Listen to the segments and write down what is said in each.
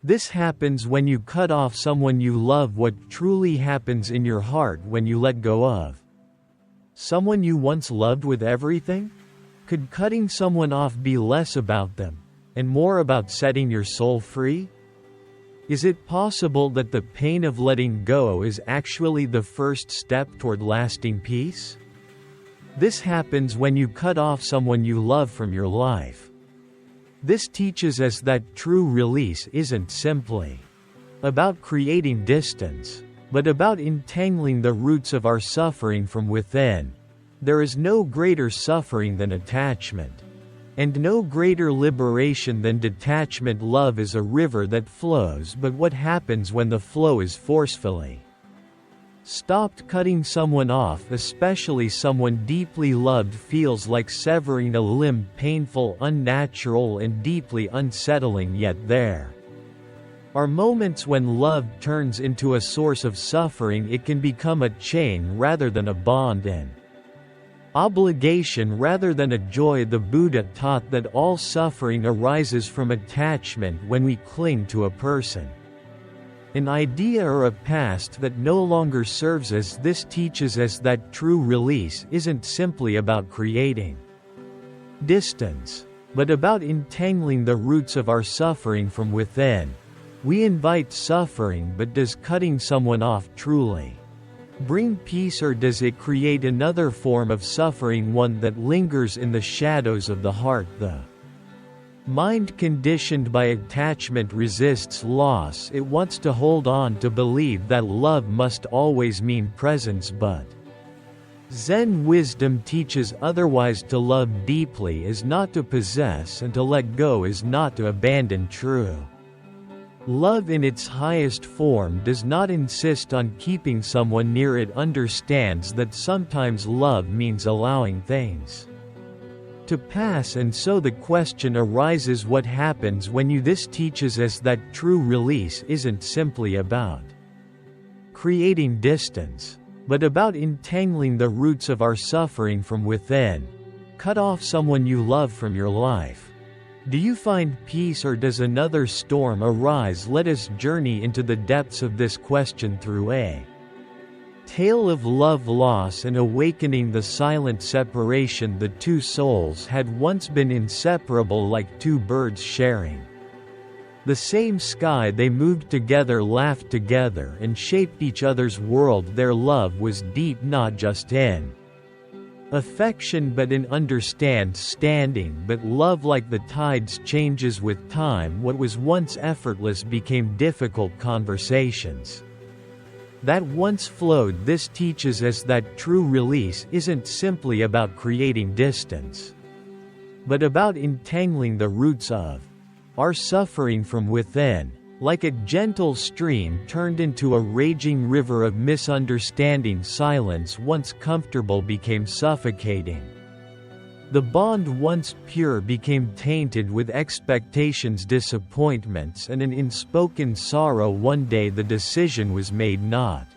This happens when you cut off someone you love. What truly happens in your heart when you let go of someone you once loved with everything? Could cutting someone off be less about them, and more about setting your soul free? Is it possible that the pain of letting go is actually the first step toward lasting peace? This happens when you cut off someone you love from your life. This teaches us that true release isn't simply about creating distance, but about entangling the roots of our suffering from within. There is no greater suffering than attachment, and no greater liberation than detachment. Love is a river that flows, but what happens when the flow is forcefully stopped? Cutting someone off, especially someone deeply loved, feels like severing a limb, painful, unnatural, and deeply unsettling. Yet there are moments when love turns into a source of suffering. It can become a chain rather than a bond, an obligation rather than a joy. The Buddha taught that all suffering arises from attachment when we cling to a person, an idea, or a past that no longer serves us. This teaches us that true release isn't simply about creating distance, but about entangling the roots of our suffering from within. We invite suffering, but does cutting someone off truly bring peace, or does it create another form of suffering, one that lingers in the shadows of the heart? The mind, conditioned by attachment, resists loss. It wants to hold on, to believe that love must always mean presence, but Zen wisdom teaches otherwise. To love deeply is not to possess, and to let go is not to abandon. True love in its highest form does not insist on keeping someone near. It understands that sometimes love means allowing things to pass, and so the question arises, what happens when you? This teaches us that true release isn't simply about creating distance, but about entangling the roots of our suffering from within. Cut off someone you love from your life. Do you find peace, or does another storm arise? Let us journey into the depths of this question through a tale of love, loss, and awakening. The silent separation. The two souls had once been inseparable, like two birds sharing the same sky. They moved together, laughed together, and shaped each other's world. Their love was deep, not just in affection but in understanding. But love, like the tides, changes with time. What was once effortless became difficult. Conversations that once flowed. This teaches us that true release isn't simply about creating distance, but about entangling the roots of our suffering from within. Like a gentle stream turned into a raging river of misunderstanding. Silence once comfortable became suffocating. The bond once pure became tainted with expectations, disappointments, and an unspoken sorrow. One day the decision was made, not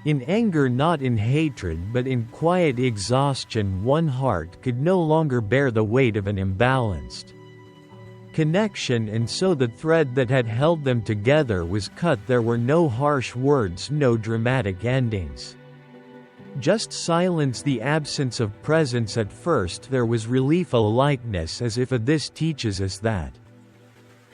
in anger, not in hatred, but in quiet exhaustion. One heart could no longer bear the weight of an imbalanced connection, and so the thread that had held them together was cut. There were no harsh words, no dramatic endings. Just silence, the absence of presence. At first there was relief, a lightness, as if this teaches us that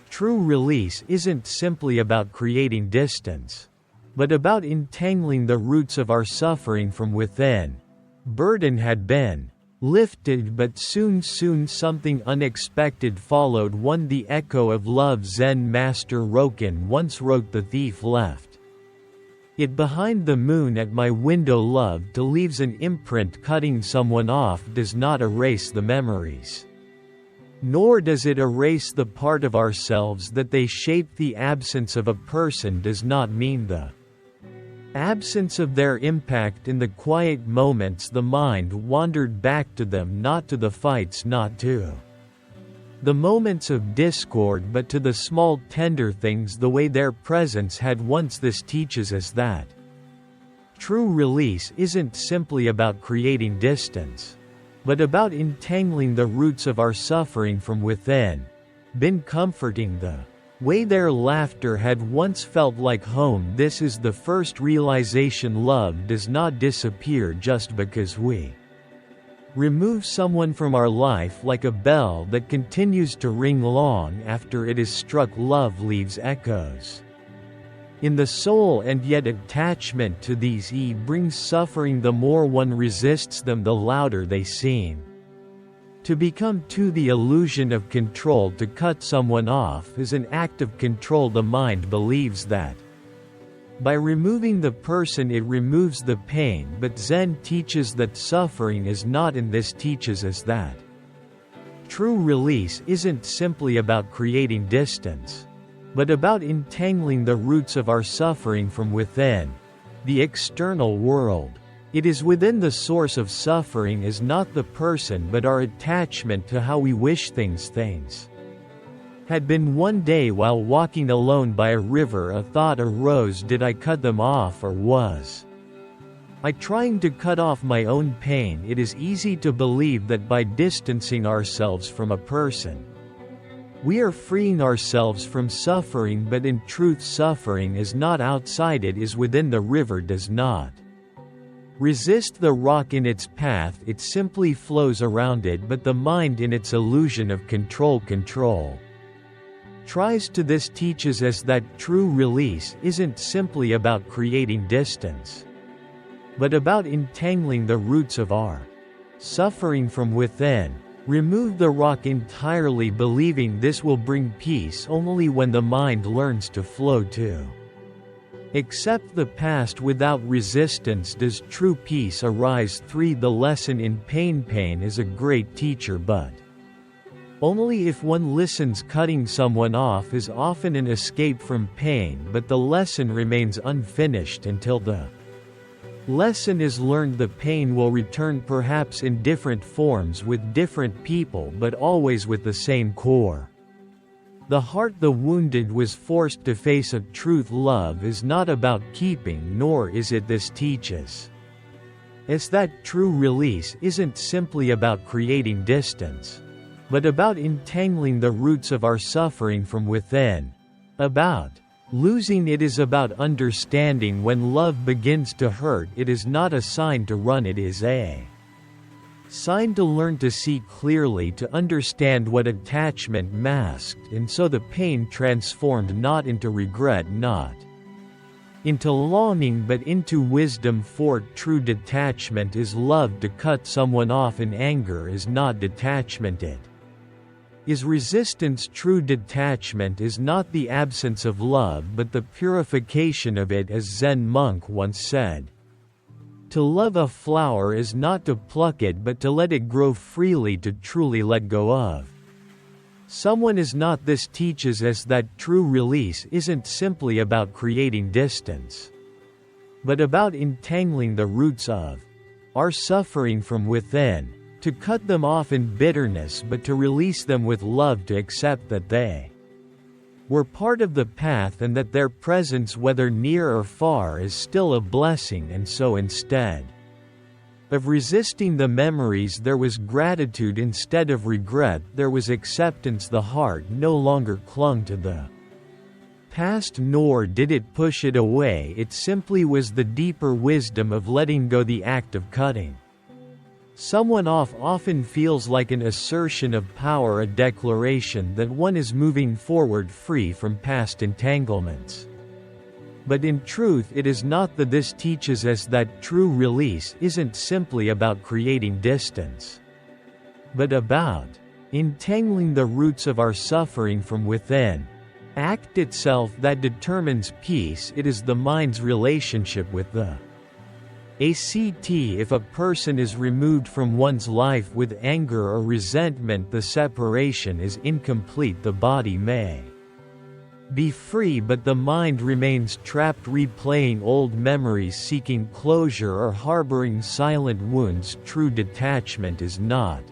true release isn't simply about creating distance, but about entangling the roots of our suffering from within. Burden had been lifted, but soon something unexpected followed. One, the echo of love. Zen master Roken once wrote, "The thief left it behind the moon at my window. Love to leaves an imprint. Cutting someone off does not erase the memories, nor does it erase the part of ourselves that they shape. The absence of a person does not mean the absence of their impact. In the quiet moments the mind wandered back to them, not to the fights, not to the moments of discord, but to the small tender things, the way their presence had once." This teaches us that true release isn't simply about creating distance, but about entangling the roots of our suffering from within. Been comforting. The way their laughter had once felt like home. This is the first realization: love does not disappear just because we remove someone from our life, like a bell that continues to ring long after it is struck. Love leaves echoes in the soul, and yet attachment to these brings suffering. The more one resists them, the louder they seem to become. To the illusion of control: to cut someone off is an act of control. The mind believes that by removing the person it removes the pain, but Zen teaches that suffering is not, and this teaches us that true release isn't simply about creating distance, but about entangling the roots of our suffering from within, the external world. It is within. The source of suffering is not the person but our attachment to how we wish things had been. One day while walking alone by a river, a thought arose: did I cut them off, or was I trying to cut off my own pain? It is easy to believe that by distancing ourselves from a person, we are freeing ourselves from suffering, but in truth suffering is not outside, it is within. The river does not resist the rock in its path, it simply flows around it, but the mind in its illusion of control tries to. This teaches us that true release isn't simply about creating distance, but about entangling the roots of our suffering from within. Remove the rock entirely, believing this will bring peace. Only when the mind learns to flow to accept the past without resistance does true peace arise. 3. The lesson in pain: pain is a great teacher, but only if one listens. Cutting someone off is often an escape from pain, but the lesson remains unfinished until the lesson is learned. The pain will return, perhaps in different forms with different people, but always with the same core. The heart. The wounded was forced to face a truth: love is not about keeping, nor is it. This teaches us that true release isn't simply about creating distance, but about entangling the roots of our suffering from within. About losing it is about understanding. When love begins to hurt, it is not a sign to run, it is a sign to learn, to see clearly, to understand what attachment masked, and so the pain transformed not into regret, not into longing, but into wisdom. 4. True detachment is love. To cut someone off in anger is not detachment, it is resistance. True detachment is not the absence of love but the purification of it. As Zen monk once said, to love a flower is not to pluck it but to let it grow freely, to truly let go of someone is not. This teaches us that true release isn't simply about creating distance, but about entangling the roots of our suffering from within. To cut them off in bitterness, but to release them with love, to accept that they were part of the path and that their presence, whether near or far, is still a blessing. And so instead of resisting the memories, there was gratitude. Instead of regret, there was acceptance. The heart no longer clung to the past, nor did it push it away. It simply was the deeper wisdom of letting go. The act of cutting someone off often feels like an assertion of power, a declaration that one is moving forward free from past entanglements. But in truth it is not. This teaches us that true release isn't simply about creating distance, but about entangling the roots of our suffering from within. Act itself that determines peace. It is the mind's relationship with the ACT. If a person is removed from one's life with anger or resentment, the separation is incomplete. The body may be free, but the mind remains trapped, replaying old memories, seeking closure, or harboring silent wounds. True detachment is not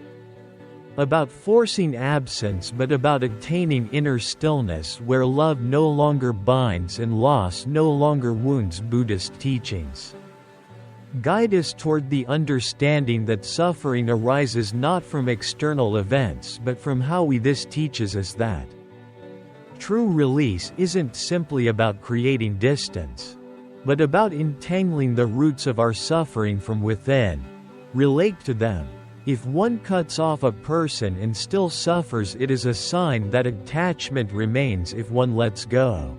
about forcing absence but about attaining inner stillness, where love no longer binds and loss no longer wounds. Buddhist teachings guide us toward the understanding that suffering arises not from external events but from how we. This teaches us that true release isn't simply about creating distance, but about entangling the roots of our suffering from within. Relate to them. If one cuts off a person and still suffers, it is a sign that attachment remains. If one lets go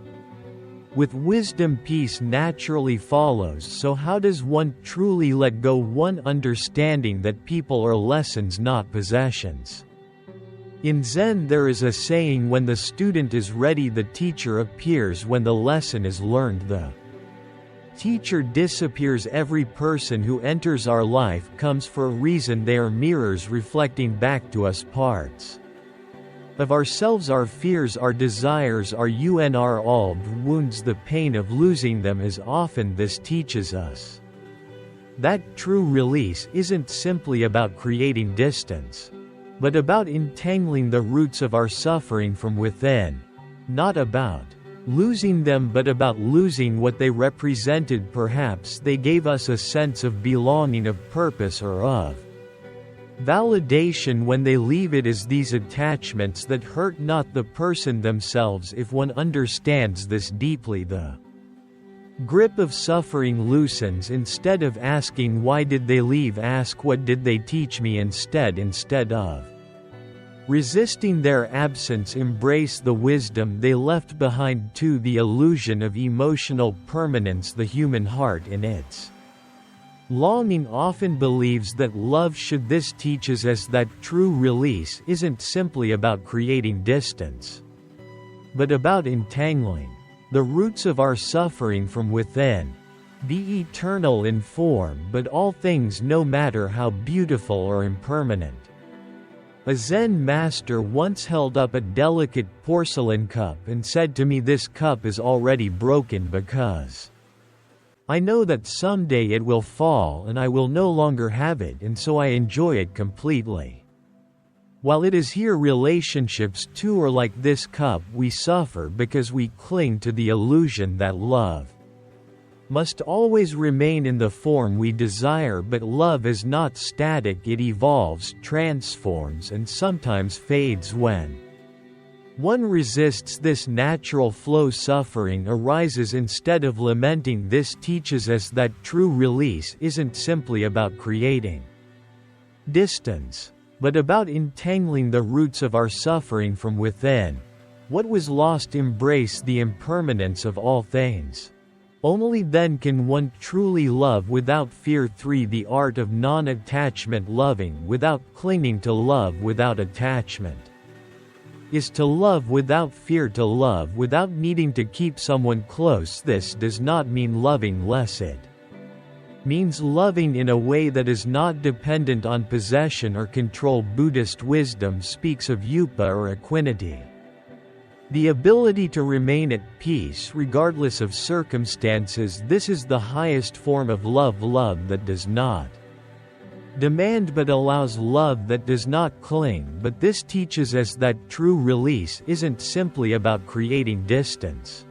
with wisdom, peace naturally follows. So how does one truly let go? One understanding that people are lessons, not possessions. In Zen there is a saying, when the student is ready, the teacher appears. When the lesson is learned, the teacher disappears. Every person who enters our life comes for a reason. They are mirrors reflecting back to us parts of ourselves, our fears, our desires, our old wounds. The pain of losing them is often this teaches us that true release isn't simply about creating distance, but about entangling the roots of our suffering from within. Not about losing them, but about losing what they represented. Perhaps they gave us a sense of belonging, of purpose, or of validation. When they leave, it is these attachments that hurt, not the person themselves. If one understands this deeply, the grip of suffering loosens. Instead of asking why did they leave, ask what did they teach me instead. Instead of resisting their absence, embrace the wisdom they left behind. To the illusion of emotional permanence, the human heart in its longing often believes that love should. This teaches us that true release isn't simply about creating distance, but about entangling the roots of our suffering from within. Be eternal in form, but all things, no matter how beautiful or impermanent. A Zen master once held up a delicate porcelain cup and said to me, "This cup is already broken because I know that someday it will fall and I will no longer have it, and so I enjoy it completely." While it is here, relationships too are like this cup. We suffer because we cling to the illusion that love must always remain in the form we desire. But love is not static, it evolves, transforms, and sometimes fades. When one resists this natural flow, suffering arises. Instead of lamenting, this teaches us that true release isn't simply about creating distance, but about entangling the roots of our suffering from within. What was lost, embrace the impermanence of all things. Only then can one truly love without fear. 3. The art of non-attachment. Loving without clinging. To love without attachment is to love without fear, to love without needing to keep someone close. This does not mean loving less, it means loving in a way that is not dependent on possession or control. Buddhist wisdom speaks of yupa or equanimity, the ability to remain at peace regardless of circumstances. This is the highest form of love, love that does not demand but allows, love that does not cling. But this teaches us that true release isn't simply about creating distance,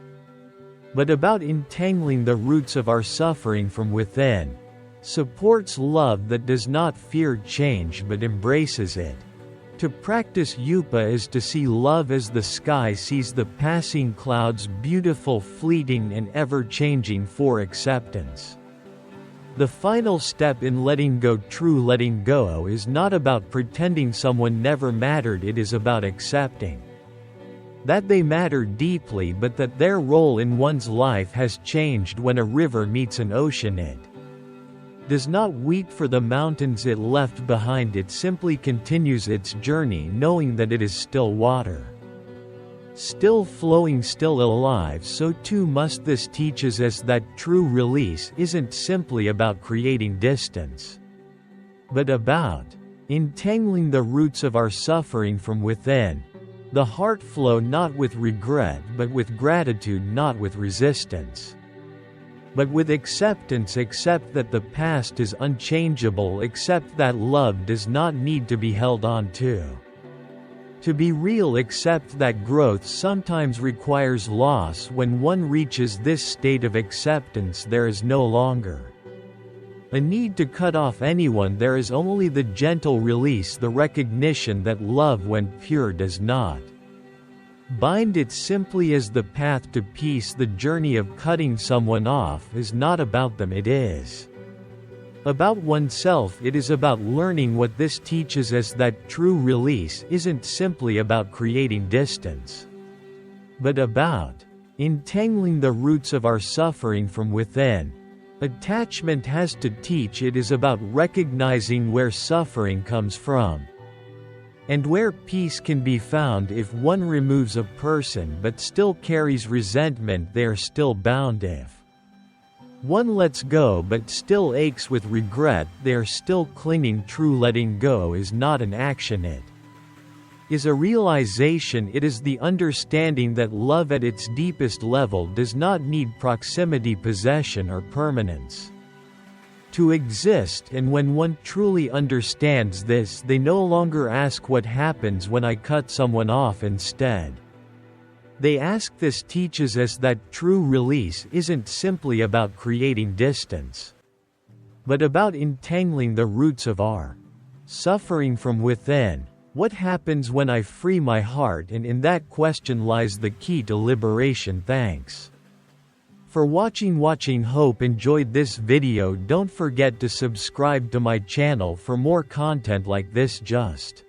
but about entangling the roots of our suffering from within. Supports love that does not fear change but embraces it. To practice yupa is to see love as the sky sees the passing clouds, beautiful, fleeting, and ever-changing. For acceptance, the final step in letting go. True letting go is not about pretending someone never mattered, it is about accepting that they matter deeply, but that their role in one's life has changed. When a river meets an ocean, it does not weep for the mountains it left behind. It simply continues its journey, knowing that it is still water, still flowing, still alive. So too must this teaches us that true release isn't simply about creating distance, but about entangling the roots of our suffering from within. The heart flow not with regret but with gratitude, not with resistance but with acceptance. Accept that the past is unchangeable, accept that love does not need to be held on to be real, accept that growth sometimes requires loss. When one reaches this state of acceptance, there is no longer a need to cut off anyone. There is only the gentle release, the recognition that love, when pure, does not Bind it simply as the path to peace. The journey of cutting someone off is not about them, it is about oneself. It is about learning what this teaches us, that true release isn't simply about creating distance, but about entangling the roots of our suffering from within. Attachment has to teach. It is about recognizing where suffering comes from, and where peace can be found. If one removes a person but still carries resentment, they are still bound. If one lets go but still aches with regret, they are still clinging. True letting go is not an action, it is a realization. It is the understanding that love at its deepest level does not need proximity, possession, or permanence to exist. And when one truly understands this, they no longer ask what happens when I cut someone off. Instead, they ask. This teaches us that true release isn't simply about creating distance, but about entangling the roots of our suffering from within. What happens when I free my heart? And in that question lies the key to liberation. Thanks for watching. Hope enjoyed this video. Don't forget to subscribe to my channel for more content like this. Just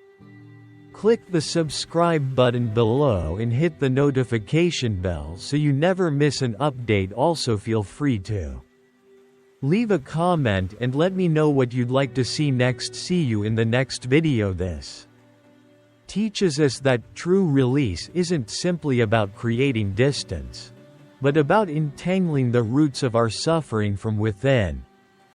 click the subscribe button below and hit the notification bell so you never miss an update. Also feel free to leave a comment and let me know what you'd like to see next. See you in the next video. This teaches us that true release isn't simply about creating distance, but about entangling the roots of our suffering from within.